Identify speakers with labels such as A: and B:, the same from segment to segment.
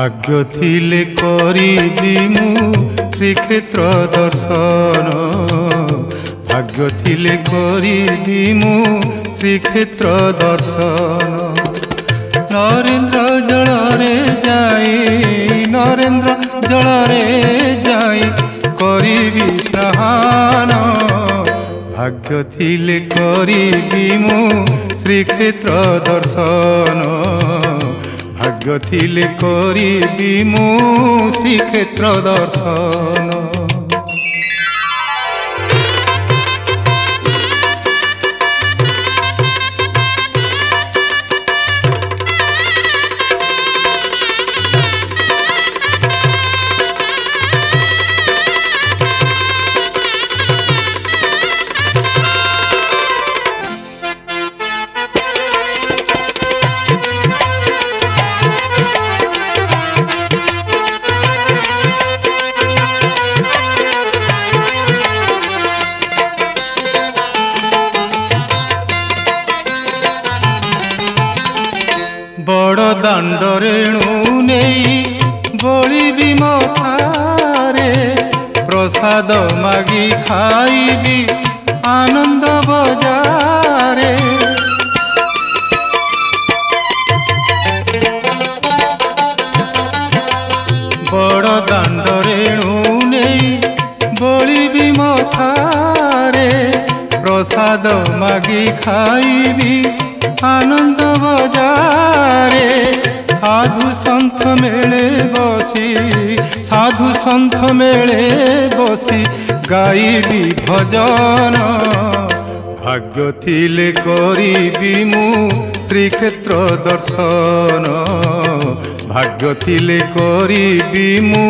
A: भाग्य थिले करिबी मु श्रीक्षेत्र दर्शन भाग्य थिले करिबी मु श्रीक्षेत्र दर्शन नरेन्द्र जलरे जाई नरेन्द्र जलरे जाई करिबी स्नान भाग्य थिले करिबी मु श्रीक्षेत्र दर्शन भाग्य थिले करिबी मु श्रीक्षेत्र दर्शन बड़ दाण्ड रेणु नहीं बोलिबी मथारे प्रसाद मागी खाइबी आनंद बजारे बड़ दाण्ड रेणु नहीं बोलिबी मथारे प्रसाद मागी खाइबी आनंद बजारे साधु संत मेले बसी साधु संत मेले बसी गाइबी भजन भाग्य थिले करिबी मु श्रीक्षेत्र दर्शन भाग्य थिले करिबी मु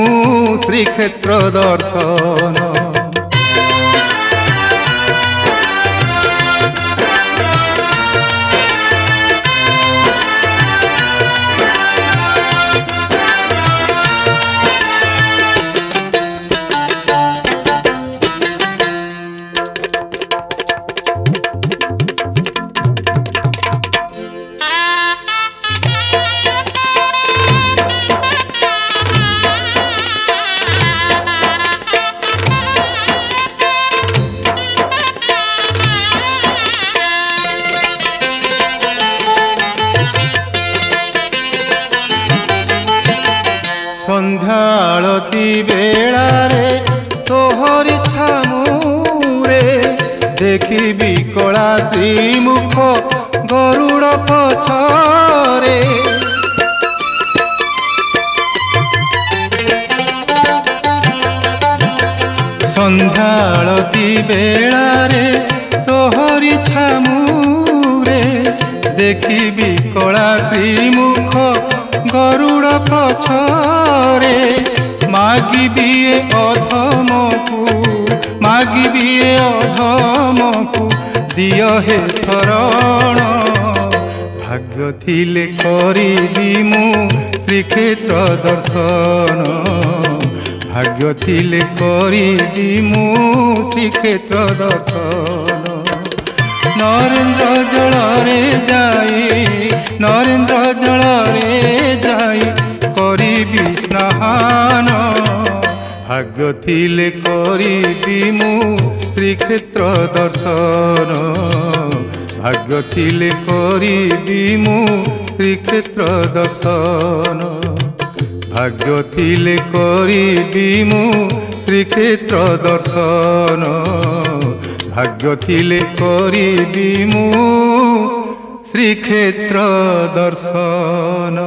A: श्रीक्षेत्र दर्शन संध्या आलती बेड़ारे तोहरी छामुरे देखिबी कला श्रीमुख गरुड़ पछरे संध्या आलती बेड़ारे तोहरी छामुरे देखिबी कला श्रीमुख गरुड़ पछरे मागिबी अधमकु मागिबी अधमकु दिय हे शरण भाग्य थिले करिबी मु श्रीक्षेत्र दर्शन भाग्य थिले करिबी मु श्रीक्षेत्र दर्शन नरेन्द्र जलरे जाई नरेन्द्र जलरे जाई करिबी स्नान भाग्य थिले करिबी मु श्रीक्षेत्र दर्शन भाग्य थिले करिबी मु श्रीक्षेत्र दर्शन भाग्य थिले करिबी मु श्रीक्षेत्र दर्शन भाग्य थिले करिबी मु श्रीक्षेत्र दर्शन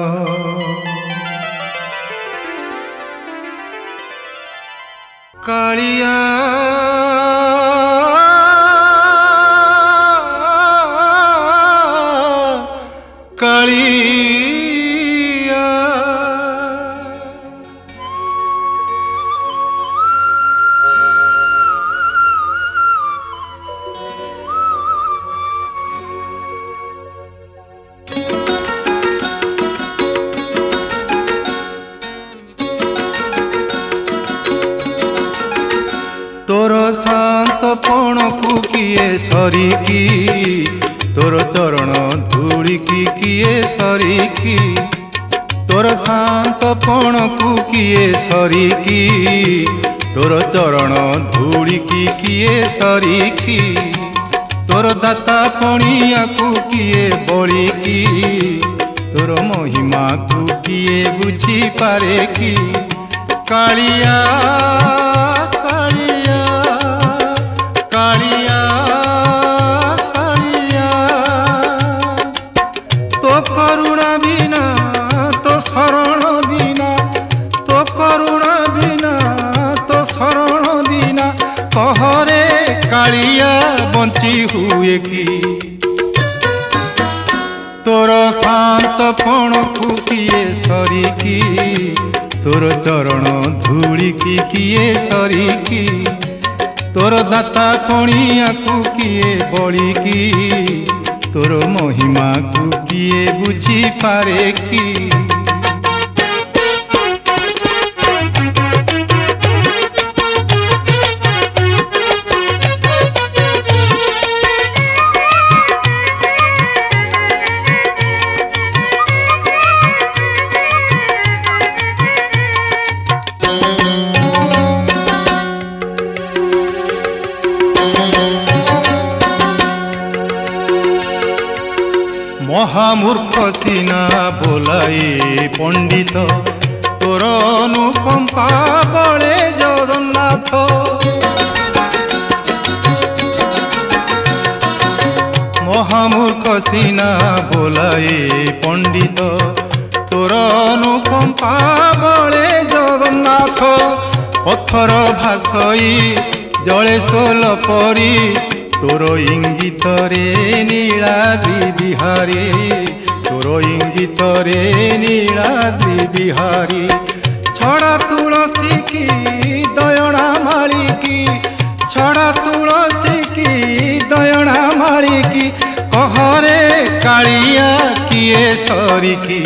A: कालिया कालिया तोर शांतपण को किए सरिकी तोर चरण धूली की किए सरिकी तोर तोर शांतपण को किए सरिकी तोर चरण धूली की किए सरिकी तोर दाता पणिया को किए बड़ी की तोर महिमा को किए बुझी पारे की कालिया कालिया कालिया कालिया तो करुणा बिना तो शरण बिना तो करुणा बिना तो शरण बिना कहरे कालिया बंची हुए की तोर शांतपण को किए सरिकी तोर चरण धूली की किए सरिकी तोर दाता पणिया को किए बड़ी की तोर महिमा को किए बुझी पारे की महामूर्ख सीना बोलाई पंडित तोर अनुकंपा बड़े जगन्नाथ महामूर्ख सीना बोलाई पंडित तोर अनुकंपा बड़े जगन्नाथ पत्थर भासई जले सोल परी तोर इंगित रे नीलाद्रि बिहारी तोर इंगित रे नीलाद्रि बिहारी छड़ा तुलसी की दयणा माली की छड़ा तुलसी की दयणा माली की कहरे कालिया किए सरिकी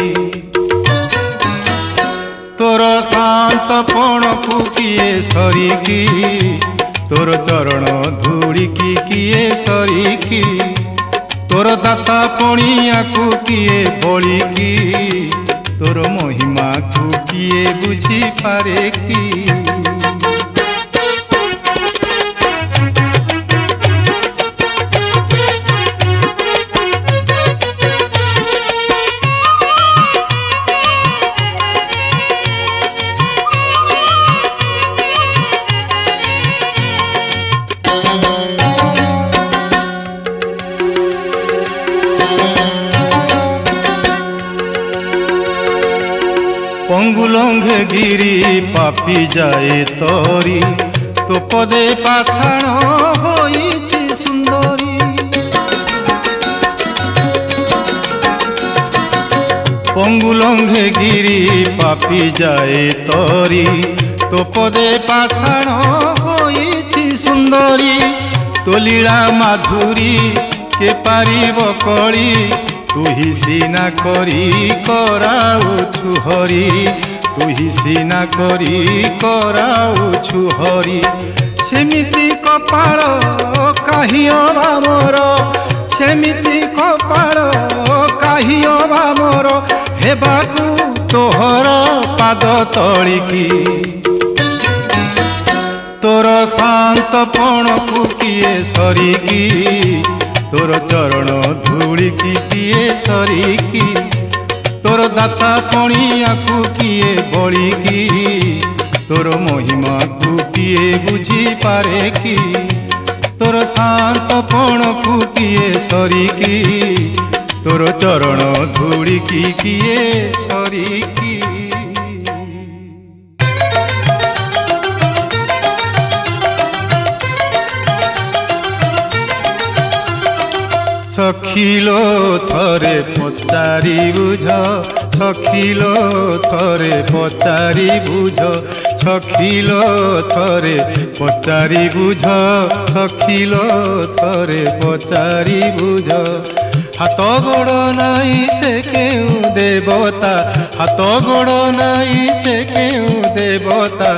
A: तोर शांतपण को किए सरिकी तोर चरण धूली की किए सरिकी तोर दाता पणिया को किए बड़ी की तोर महिमा को किए बुझी पारे की पंगुलंघे गिरी पापी जाए तोरी तो पदे पाषाण होइछि सुंदरी पंगुलंघे गिरी पापी जाए तोरी तो पदे पाषाण होइछि सुंदरी तो लीला माधुरी के पारिब कली तुही सीना करी कराउछु हरि तुही सीना करी कराउछु हरि सेमिति कपाळ काहि अबा मोर सेमिति कपाळ काहि अबा मोर हेबाकु तोहर पाद तळिकी तोर शांतपण को किए सरिकी तोर चरण धूली की किए सरिकी तोर दाता पणिया को किए बड़ी की तोर महिमा को किए बुझी पारे की तोर शांतपण को किए सरिकी तोर चरण धूली की किए सरिकी सखिलो थरे पचारि बुझ सखिलो थरे पचारि बुझ सखिलो थरे पचारि बुझ सखिलो थरे पचारि बुझ हाथ गोड़ नाई से केउ देवता हाथ गोड़ नाई से केउ देवता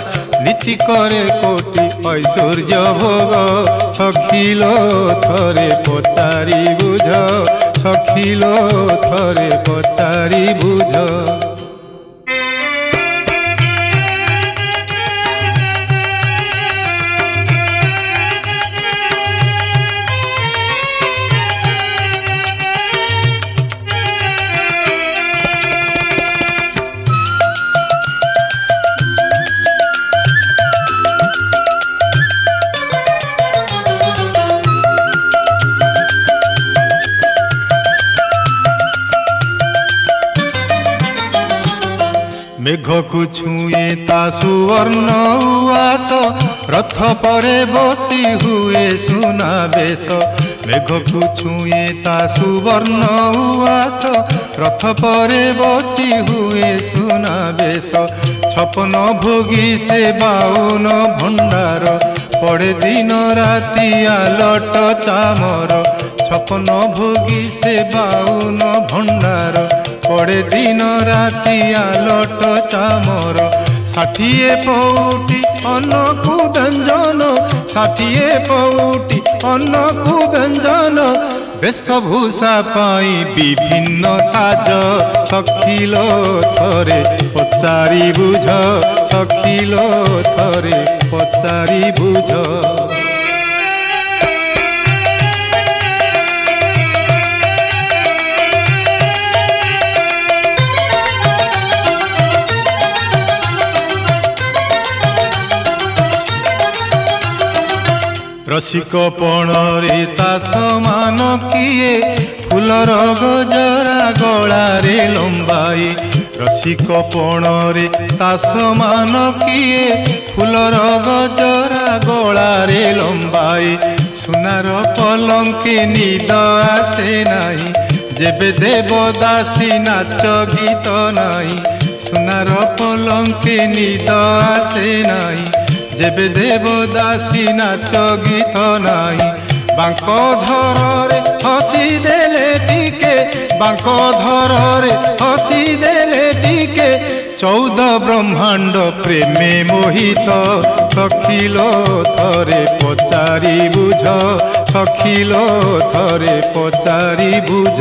A: नीति करे कोटि ऐश्वर्य भोग सखिलो थरे पचारि बुझ सखिलो थरे पचारि बुझ। मेघकु छुए ता सुवर्ण उआस रथ परे बसी हुए सुना बेश मेघकु छुए ता सुवर्ण उआस रथ परे बसी हुए सुना बेश छपन भोगी से बाउन भंडार पड़े दिन राति आलट चामर छपन भोगी से बाउन भंडार पड़े दिन राति आलट चामर 60 पौटी अन्नकु व्यंजन 60 पौटी अन्नकु व्यंजन वेशभूषा पाई विभिन्न साज सखिलो थरे पचारि बुझ सखिलो थरे पचारि बुझ रसिक पणरे ता समान किए फूलर गजरा गलारे लंबाई रसिक पणरे ता समान किए फूलर गजरा गलारे लंबाई सुनार पलंके निद आसे नाही जेबे देवदासी नाच गीत नाही सुनार पलंके निद आसे नाही जेबे देवदासी नाच गीत नाही बांक धरे हसी देले टिके बांक धरे हसी देले टिके 14 ब्रह्मांड प्रेमे मोहित सखिलो थरे पचारि बुझ सखिलो थरे पचारि बुझ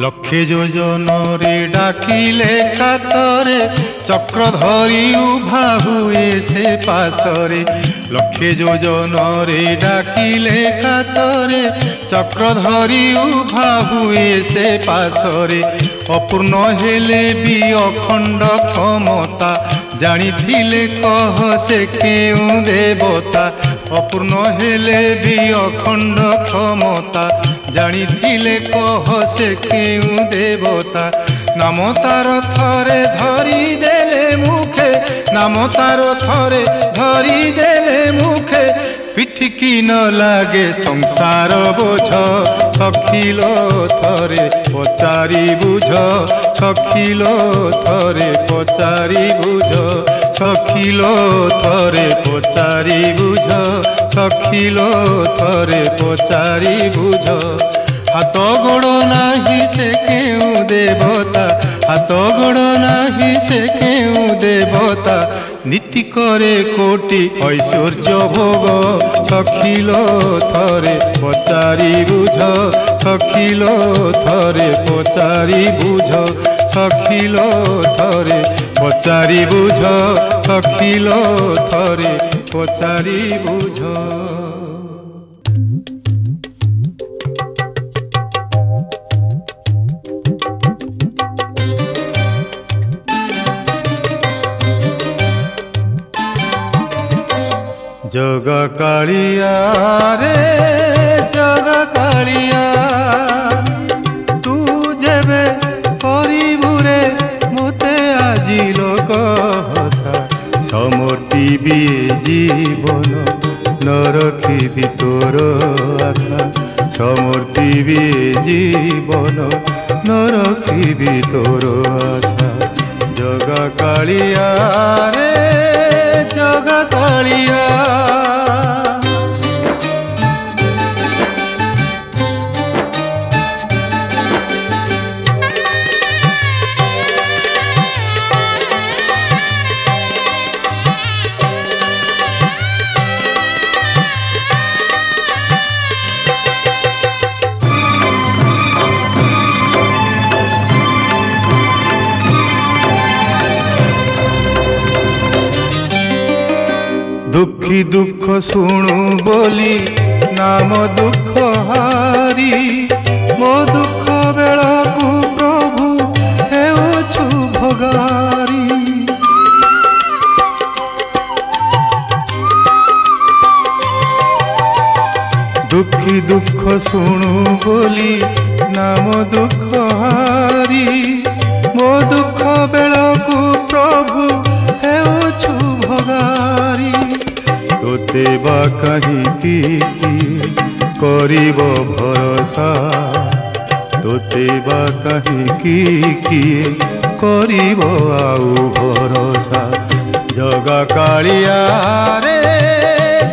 A: लक्षे योजन रे डाकिले कातरे चक्र धरी उभा हुए से पासरे लक्षे योजन रे डाकिले कातरे चक्र धरी उभा हुए से पासरे अपूर्ण हेले भी अखंड क्षमता जानिथिले कह से केउ देवता अपूर्ण हेले भी अखंड क्षमता जानिथिले कह से केउ देवता नाम तार थरे धरी देले मुखे नाम तार थरे धरी देले मुखे पिठिकी न लागे संसार बोझ सखिलो थरे पचारि बुझ सखिलो थरे पचारि बुझ सखिलो थरे पचारि बुझ सखिलो थरे पचारि बुझ हाथ गोड़ नाही से केउ देवता हाथ गोड़ नाही से केउ देवता नीति करे कोटि ऐश्वर्य भोग सखिलो थरे पचारि बुझ सखिलो थरे पचारि बुझ सखिलो थरे पचारि बुझ सखिलो थरे पचारि बुझ जग कालिया रे जग कालिया तू जेबे करिबुरे मोते आजी लोक हसा समर्पिबी जीवन न रखिबी तोर आशा समर्पिबी जीवन न रखिबी तोर आशा जग कालिया रे जग कालिया दुखी दुख शुणु बोली नाम दुख हारी मो दुख बेला को प्रभु हेउछु भोगारी। दुखी दुख शुणु बोली नाम दुख हारी मो दुख बेला को प्रभु हेउछु भोगारी। तोते बा कहीं करिब भरोसा तोते बा कहीं करिब आउ भरोसा। जगा कालिया रे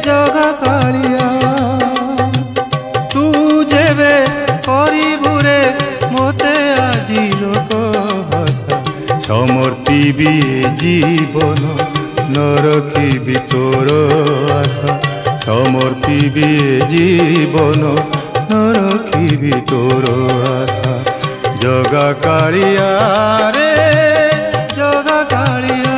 A: जगा कालिया तू जेबे करिबु रे मोते आजी लोक हसा। समर्पिबी जीवन न रखिबी तोर आशा समर्पिबी जीवन न रखिबी तोर आशा। जगा कालिया रे जगा कालिया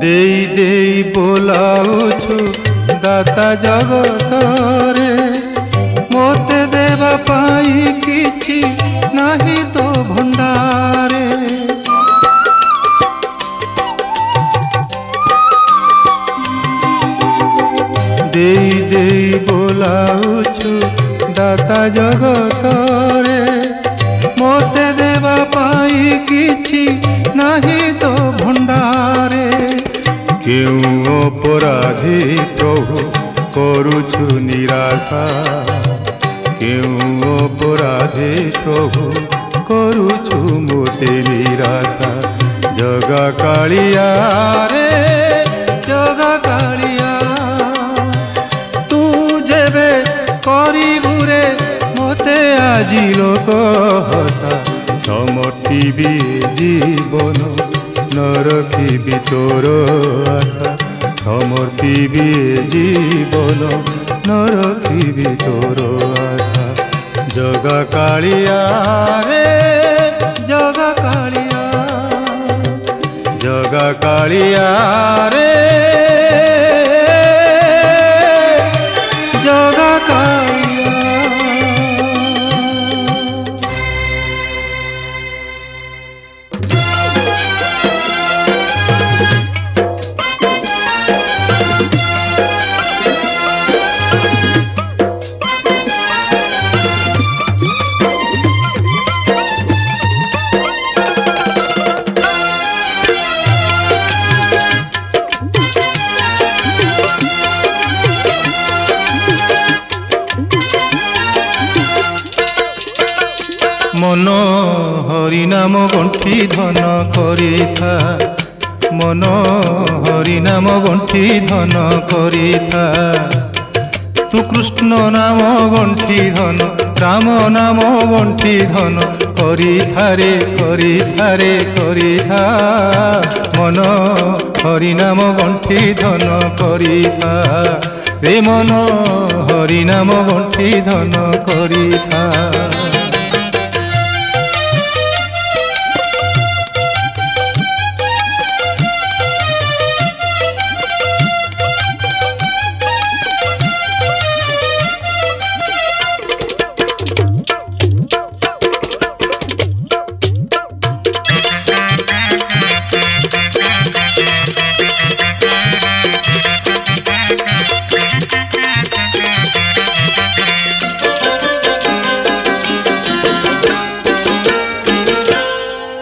A: देई देई बोलाउछु दाता जगत रे मोते देवा पाई किछि नाही तो भंडारे। देई देई बोलाउछु दाता जगत रे मोते देवा पाई किछि नाही तो भंडारे। क्यों अपराधी प्रभु करुछु निराशा क्यों अपराधी प्रभु करुछु मोते निराशा। जगा कालिया रे जगा कालिया तू जेबे करिबु रे मोते आजी लोक हसा। समर्पिबी जीवन न रखिबी तोर आशा समर्पिबी जीवन न रखिबी तोर आशा। जगा कालिया रे जगा कालिया जगा कालिया रे जगा कालिया। मन हरि नाम गंठी धन करिथा मन हरि नाम गंठी धन करिथा। तू कृष्ण नाम गंठी धन राम नाम गंठी धन करिथा रे करिथा रे करिथा। मन हरि नाम गंठी धन करिथा रे मन हरि नाम गंठी धन करिथा।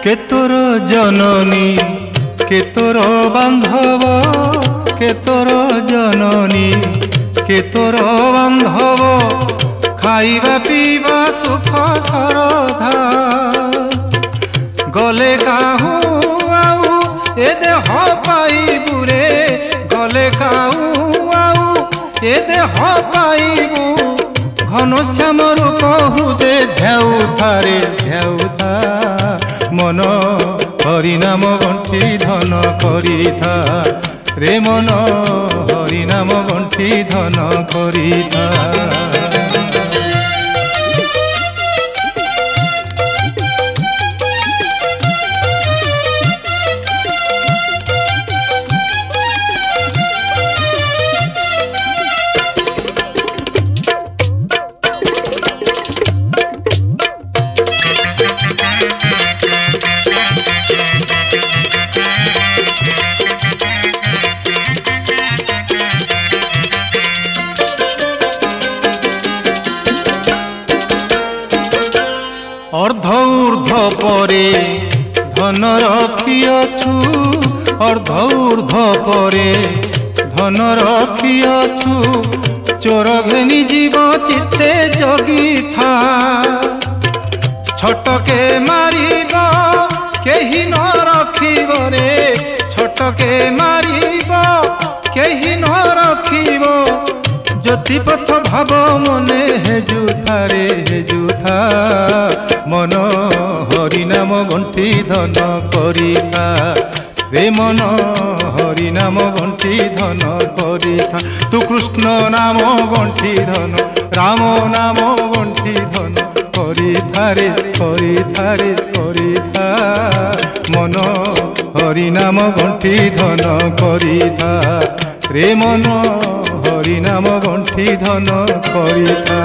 A: के तोर जननी के तोर बांधव के तोर जननी के तोर बांधव खाइबा पीवा सुख सरधा गले काहू आऊ ए देह पाइबु रे गले काहू आऊ ए देह पाइबू घनश्याम रूप हुदे ध्याउथा रे ध्याउथा मन हरिनाम गंठी धन करिथा रे मन हरिनाम गंठी धन करिथा। अर्ध ऊर्ध परे धन रखियछु अर्ध ऊर्ध परे धन रखियछु चोर घेनी जीव चित्ते जगी था छटके मारिब केही न रखिब रे छटके मारिब केही न रखिब ज्योतिपथ भाव मने हेजुथा रे हेजुथा मन हरिनाम गंठी धन करिथा रे मन हरिनाम गंठी धन करिथा तू कृष्ण नाम गंठी धन राम नाम गंठी धन करिथा रे करिथा रे करिथा मन हरिनाम गंठी धन करिथा रे मन हरिनाम गंठी धन करिथा।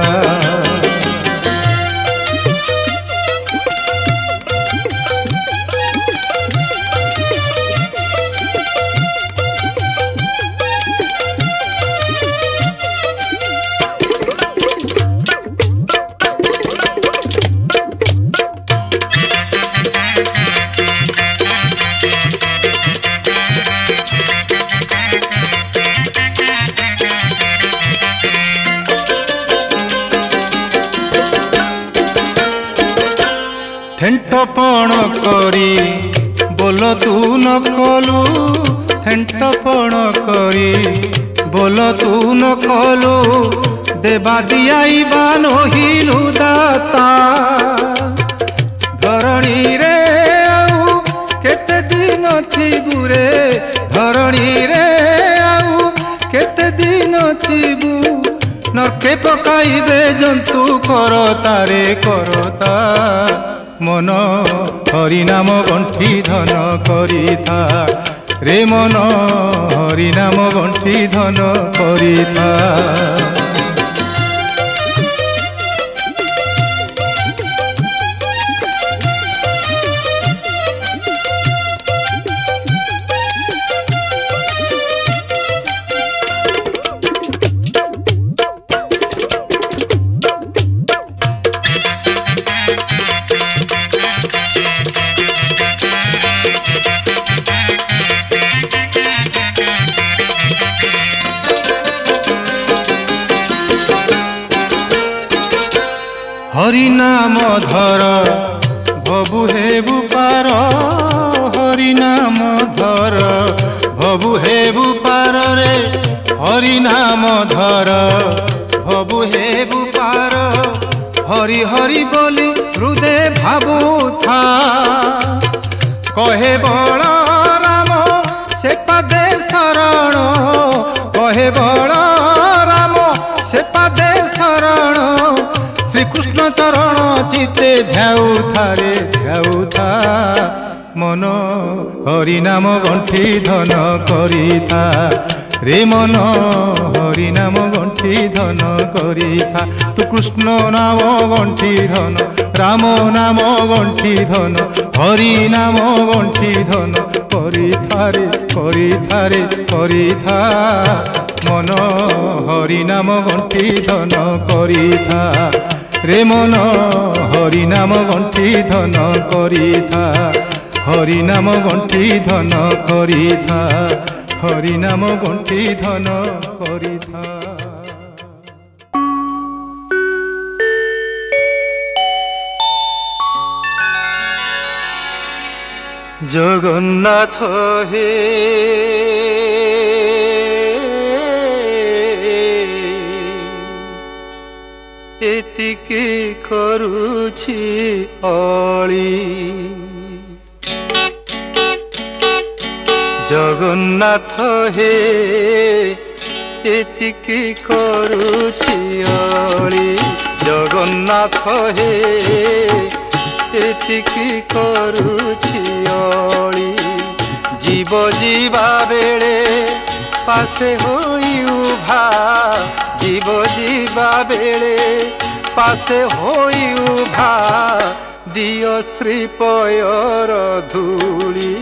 A: थेंटपण करी बोल तू न कलु थेंटपण करी बोल तू न कलु देवा दियाइबा नहिलु दाता धरणी रे आउ केते दिन थिबु रे धरणी रे आउ केते दिन थिबु नरके पकाइबे जंतु करता रे करता मन हरिनाम गंठी धन करिथा रे मन हरिनाम गंठी धन करिथा। हरिनाम धर भबु हेबु पार हरिनाम धर भबु हेबु पार रे हरिनाम धर भबु हेबु पार हरि हरि बोली हृदय भाबुथा कहे बल राम से पदे शरण कहे बल राम से पदे शरण श्रीकृष्ण चरण चित्ते ध्याउथा रे ध्याउथा मन हरिनाम गंठी धन करिथा रे मन हरिनाम गंठी धन करिथा तू कृष्ण नाम गंठी धन राम नाम गंठी धन हरि नाम गंठी धन करिथा रे करिथा रे करिथा मन हरिनाम गंठी धन करिथा रे मन हरिनाम गंठी धन करिथा हरिनाम गंठी धन करिथा हरिनाम गंठी धन करिथा। जगन्नाथ हे
B: एतिकी करुछि अली जगन्नाथ हे एतिकी करुछि अली जगन्नाथ हे एतिकी करुछि अली जीव जीवा बेले पासे होई उभा जीव जीवा बेले पासे होई उभा दियो श्रीपयर धूली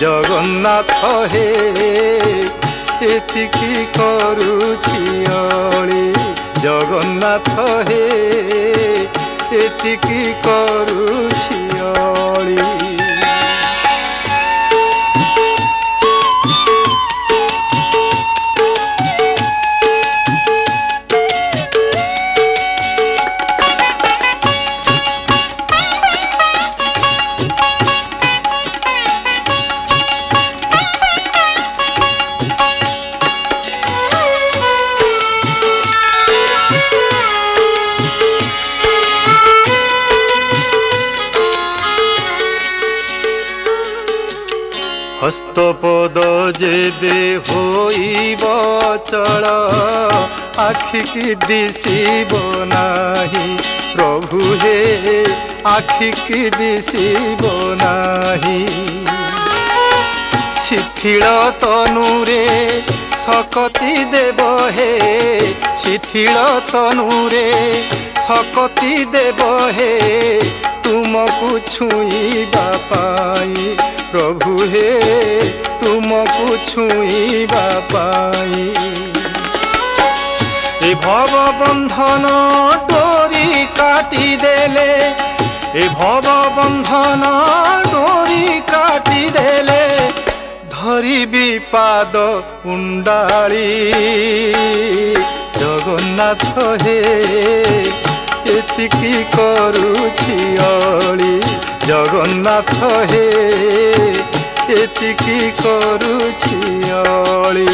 B: जगन्नाथ हे एतिकी करुछि अली जगन्नाथ हे एतिकी करुछि अली हस्तपद जेबे होइब चल आखिकी दिशिब नाही प्रभु हे आखिकी दिशिब नाही शिथिल तनुरे सकती देव हे शिथिल तनुरे सकती देव हे तुमको छुईबा पाई प्रभु हे तुमको छुईबा पाई ए भव बंधन डोरी काटी देले ए भव बंधन डोरी काटी देले धरी विपाद उंडाली जगन्नाथ हे एतिकी करुछि अली जगन्नाथ हे एतिकी करुछि अली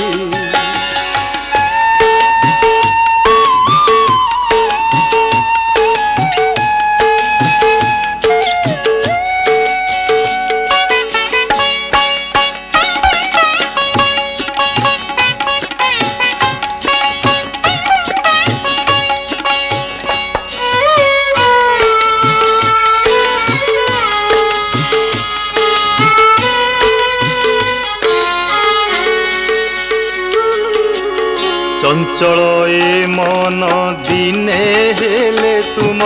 B: चंचल ए मन दिने हेले तुम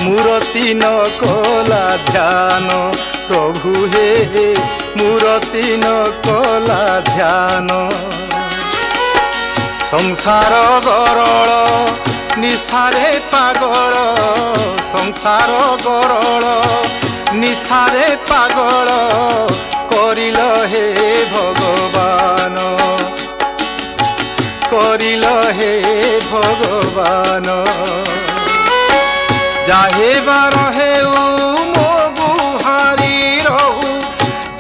B: मूर्ति न कला ध्यान प्रभु हे मूर्ति न कला ध्यान संसार गरल निसारे पागल संसार गरल निसारे पागल करिल हे भगवान करिल हे भगवान जाहे बार हे मो गुहारी रहू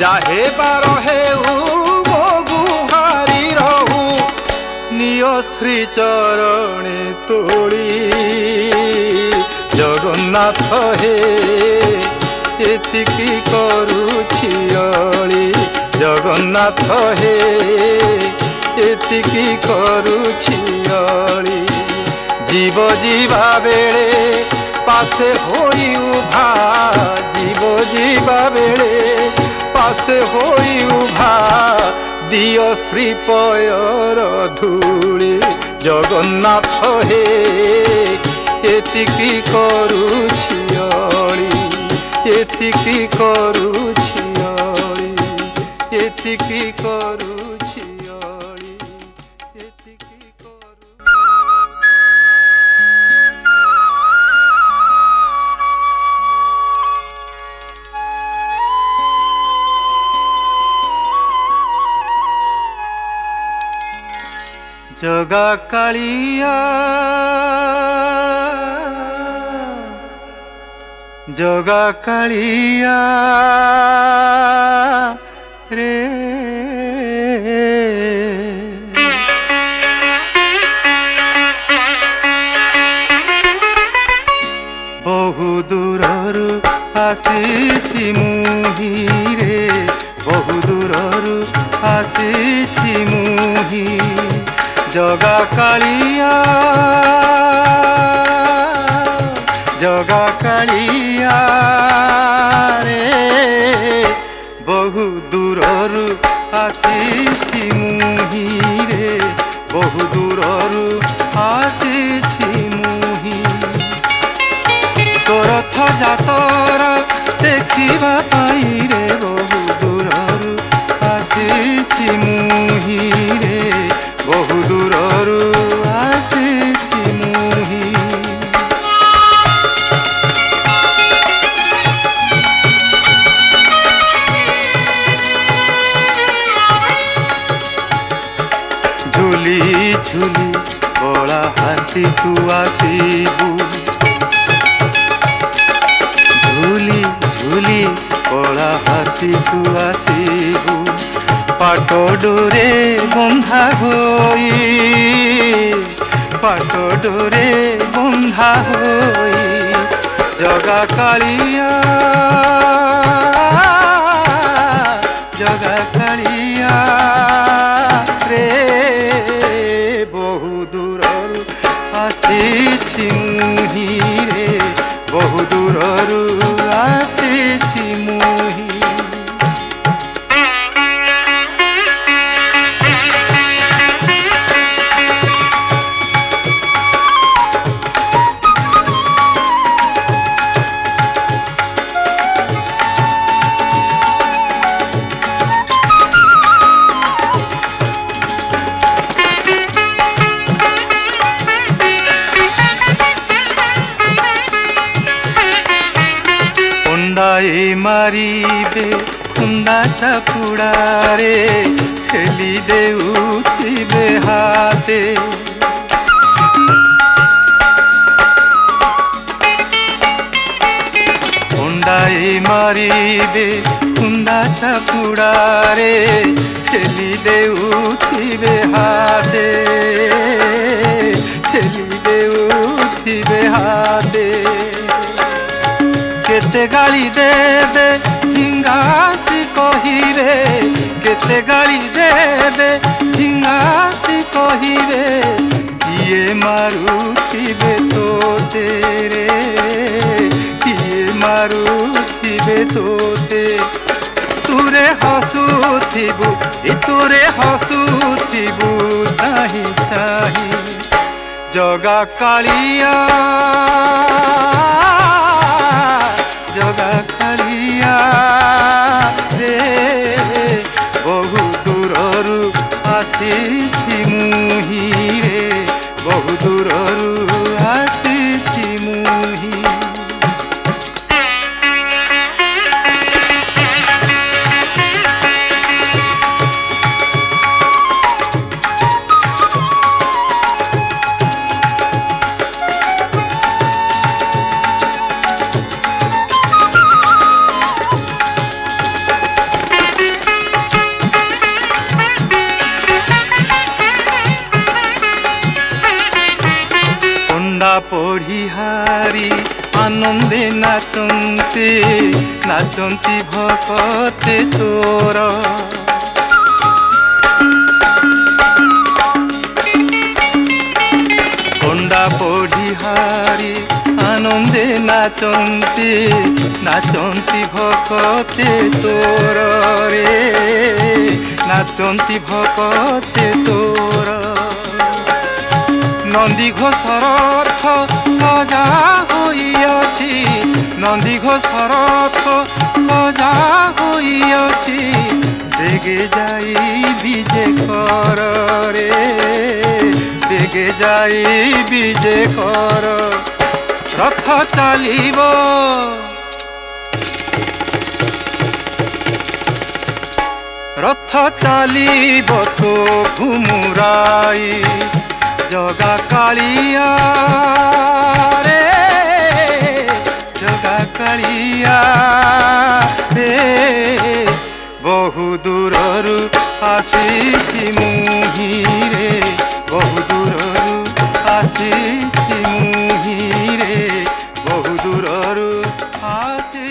B: जाहे बार हे मो गुहारी रहू निय श्री चरणे तोड़ी जगन्नाथ हे एतिकी करुछि अली जगन्नाथ हे एतिकी करुछि अली जीव जीवा बेले पासे होई उभा जीव जीवा बेले पासे होई उभा दियो श्रीपयर धूली जगन्नाथ हे एतिकी करुछि अली एतिकी करुछि अली एतिकी करुछि जगा कालिया जगा कालिया रे जगा कालिया जगा कालिया रे बहु दूररू आसी मुही रे बहु दूररू आसी मुही तोर जातर देखा पाई रे बहु दूररू आसी मुही रे बहु दूररू आसी मुही झुली झुली बड़ा हाथी तू आसीबू झुली झुली बड़ा हाथी तू आसीबू पाट डोरे बंधा होई पाट डोरे बंधा होई जगा कालिया जगा कालिया रे बहु दूररू आसी मुही रे बहु दूररू आसी मुही मारीबे खुंदा चापुड़ा रे ठेली देउथिबे हाथे हुंडाई मारीबे खुंदा चापुड़ा रे ठेली देउथिबे हाथे ठेली देउथिबे हाथे केते गाली देबे झिंगासी कहिबे केते गाली देबे झिंगासी कहिबे किए मारुथिबे तोते रे किए मारुथिबे तोते तुरे हसुथिबु तुरे हसुथिबु चाही चाही जगा कालिया जगा कालिया रे बहु दूररू आसी मुही रे बहु दूररू आसी मुही पढ़िहारी आनंदे नाचंती नाचंती भकते तोर पंडा पढ़िहारी आनंदे नाचंती नाचंती भकते तोर रे नाचंती भकते तोर नंदी घोषर रथ सजा होइअछि नंदी घोषर रथ सजा होइअछि बेगे जाई विजे कर रे बेगे जाई विजे कर रथ चलिब रथ चलिब तो घुमुराई जगा कालिया रे जगा कालिया रे बहु दूररू आसी मुही रे बहु दूररू आसी मुही रे बहु दूररू आसी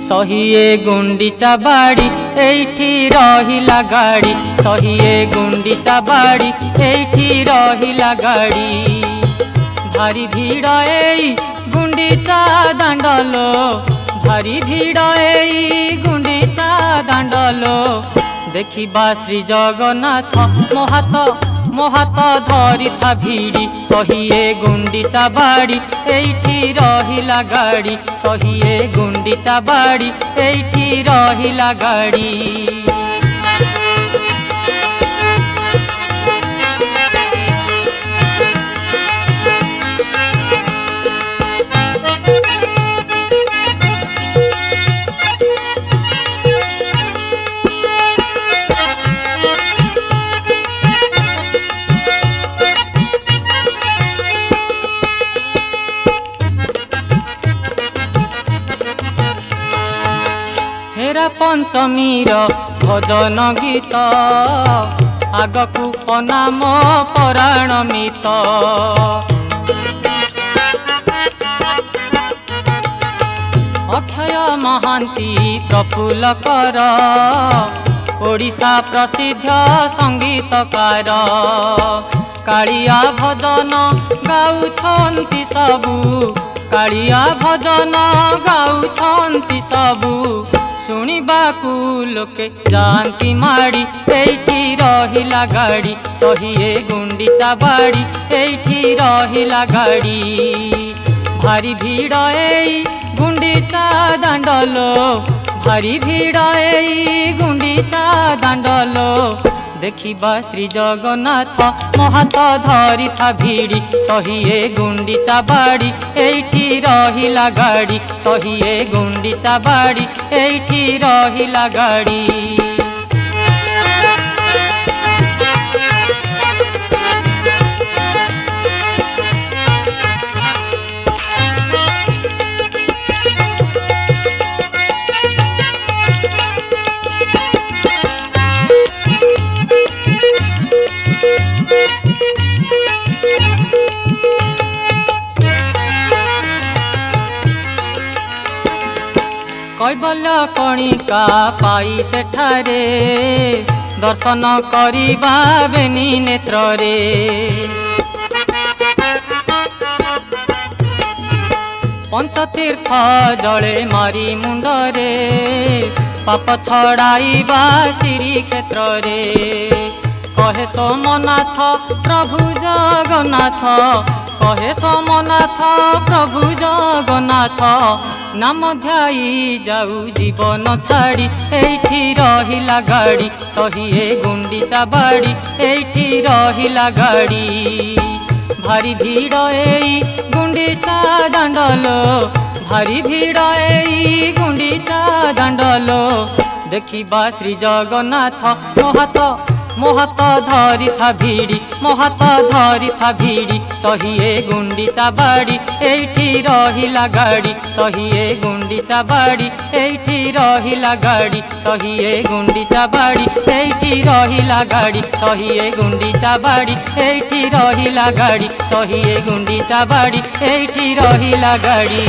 C: सहिए गुंडीचा बाड़ी एठी रहिला गाड़ी सहिए गुंडीचा बाड़ी एठी रहिला गाड़ी भारी भीड़ एई गुंडीचा दांडलो भारी भीड़ एई गुंडीचा दांडलो देखिबा श्री जगन्नाथ मोहात धरी था भिड़ी सहिए गुंडीचा बाड़ी एठी रहिला गाड़ी सहिए गुंडीचा बाड़ी एठी रहिला गाड़ी हेरा पंचमीर भजन गीत आगकू अनाम पराण मित अक्षय महांती प्रफुल्ल कर ओडिशा प्रसिद्ध संगीतकार कालिया भजन गाउछन्ति सबु कालिया भजन गाउछन्ति सबु शुणिबाकू लोके जानती माड़ी एठी रहिला गाड़ी सहिए गुंडीचा बाड़ी एठी रहिला गाड़ी भारी भीड़ एई गुंडीचा दांडलो भारी भीड़ एई गुंडीचा दांडलो देखिबा श्री जगन्नाथ मोहात धरी था भिड़ी सहिए गुंडीचा बाड़ी एठी रहिला गाड़ी सहिए गुंडीचा बाड़ी एठी रहिला गाड़ी कैबल्य कणिका पाई सेठारे दर्शन करिबा बेनी नेत्रे पंचतीर्थ जले मारी मुंडरे पाप छड़ाइबा श्री क्षेत्र रे कहे सोमनाथ प्रभु जगन्नाथ कहे सोमनाथ प्रभु जगन्नाथ नाम ध्याई जाऊ जीवन छाड़ी एठी रहिला गाड़ी सहिए गुंडीचा बाड़ी एठी रहिला गाड़ी भारी भीड़ एई गुंडीचा दांडलो भारी भीड़ एई गुंडीचा दांडलो देखिबा श्री जगन्नाथ मोहात धरी था भिड़ी मोहात धरी था भिड़ी सहिए गुंडीचा बाड़ी एठी रहिला गाड़ी सहिए गुंडीचा बाड़ी एठी रहिला गाड़ी सहिए गुंडीचा बाड़ी एठी रहिला गाड़ी सहिए गुंडीचा बाड़ी एठी रहिला गाड़ी सहिए गुंडीचा बाड़ी एठी रहिला गाड़ी।